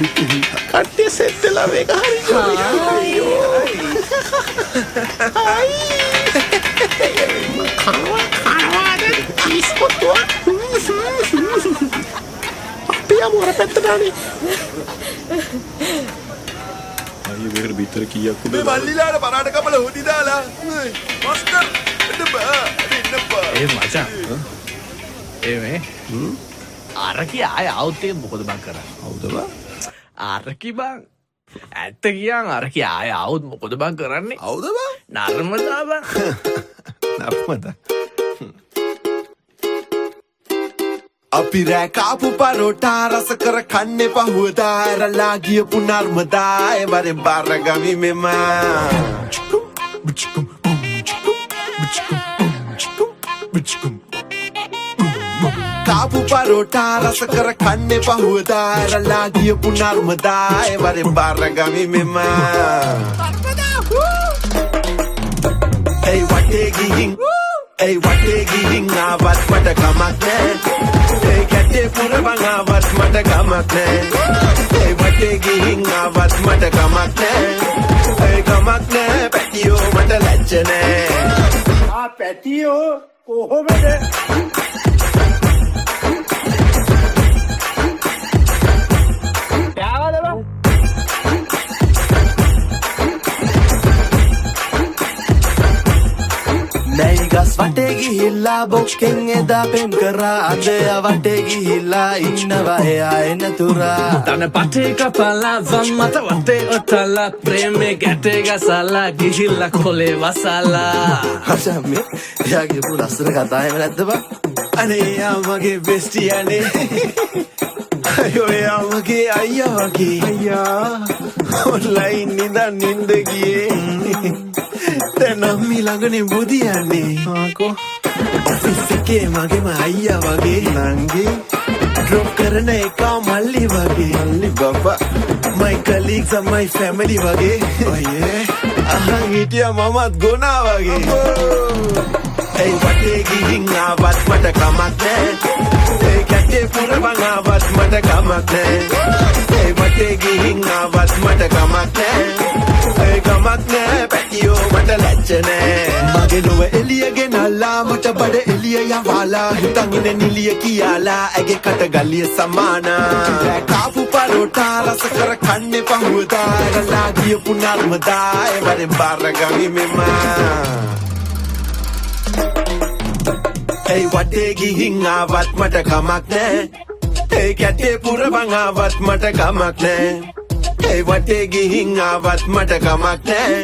කට්ටිය සෙට් වෙලා මේක හරි අයියෝ කනවාද කිස්කොට්ටුව අපි යමු අර පැත්තටනේ අයියෝ මේකට බිත්තර කීයක් උඩ මේ මල්ලිලාට පරාට කපල හොදි දාලා මාස්ටර් එන්න බෑ ඒ මචං මේ අරකි ආය આવුත් එක මොකද බං කරන්නේ? හවුද බා? අරකි බං ඇත්ත කියන් අරකි ආය આવුත් මොකද බං කරන්නේ? හවුද බා? නර්මදා බං. නර්මදා. අපි රෑ කාපු පරෝටා රස කර කන්නේ පහුවදා ඇරලා ගියපු නර්මදා ඒ වරෙන් බාරගමි මෙම කාපු පරෝටා රස කර කන්නේ පහුවදා ඇරලා ගියපු නර්මදා ඒ වරෙන් බාරගමි මෙම ඒ වටේ ගිහින් ඒ වටේ ගිහින් ආවත් මට කමක් නෑ ඒ කැටේ පුරවන් ආවත් මට කමක් නෑ ඒ වටේ ගිහින් ආවත් මට කමක් නෑ ඒ කමක් නෑ පැටියෝ මට ලැජ්ජ නෑ පැටියෝ කොහොමද ගස් වටේ ගිහිල්ලා බොක්කෙන් එදා පෙම් කරා අද වටේ ගිහිල්ලා ඉන්නවා එයා එනතුරා තන පටේ කපලා වම් මත වටේ ඔතලා ප්‍රේමේ ගැටේ ගසලා ගිහිල්ලා කොලේ වසලා හෂම්මේ එයාගේ පුර අස්සර කතා එහෙම නැද්ද බං අනේ එයා මගේ බෙස්ටියානේ අයෝ එයා මගේ අයියා වගේ අයියා ඔන්ලයින් නිදන් නින්ද ගියේ දැන් අම්මි ළඟනේ බුදියන්නේ ආකෝ ඔෆිස් එකේ මගේම අයියා වගේ නංගි ඩ්‍රොප් කරන එක මල්ලි වගේ මල්ලි බබා my colleagues and my family වගේ ඔයේ අහන් හිටියා මමත් ගොනා වගේ ඒ වටේ ගිහින් ආවත් මට කමක් නෑ ඒ කැටේ පුරවන් ආවත් මට කමක් නෑ ඒ වටේ ගිහින් ආවත් මට කමක් නෑ ඒ කමක් නෑ පැටියෝ මට ලැජ්ජ නෑ මගේ නොව එළිය ගෙනල්ලා මට බඩ එළිය යවාලා හිතන් ඉන්න නිලිය කියාලා ඇගේ කට ගලිය සමානා කාපු පරෝටා රස කර කන්නේ පහුවදා ඇරලා ගියපු නර්මදා ඒ වරෙන් බාරගමි මෙමා ඒ වටේ ගිහින් ආවත් මට කමක් නෑ ඒ කැටේ පුරවන් ආවත් මට කමක් නෑ ඒ වටේ ගිහින් ආවත් මට කමක් නෑ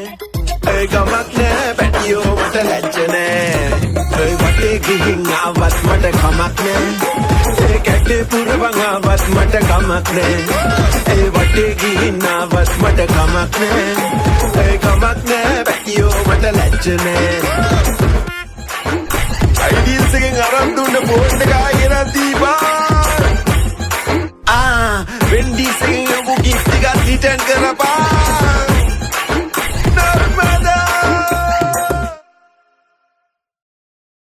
ඒ කමක් නෑ පැටියෝ මට ලැජ්ජ නෑ ඒ වටේ ගිහින් ආවත් මට කමක් නෑ ඒ කැටේ පුරවන් ආවත් මට කමක් නෑ ඒ වටේ ගිහින් ආවත් මට කමක් නෑ ඒ කමක් නෑ පැටියෝ මට ලැජ්ජ නෑ Ideals එකෙන් අරන් දුන්න ෆෝන් එක ආයෙත් දීපා Wendy's එකෙන් යපු gift එකක් return කරපා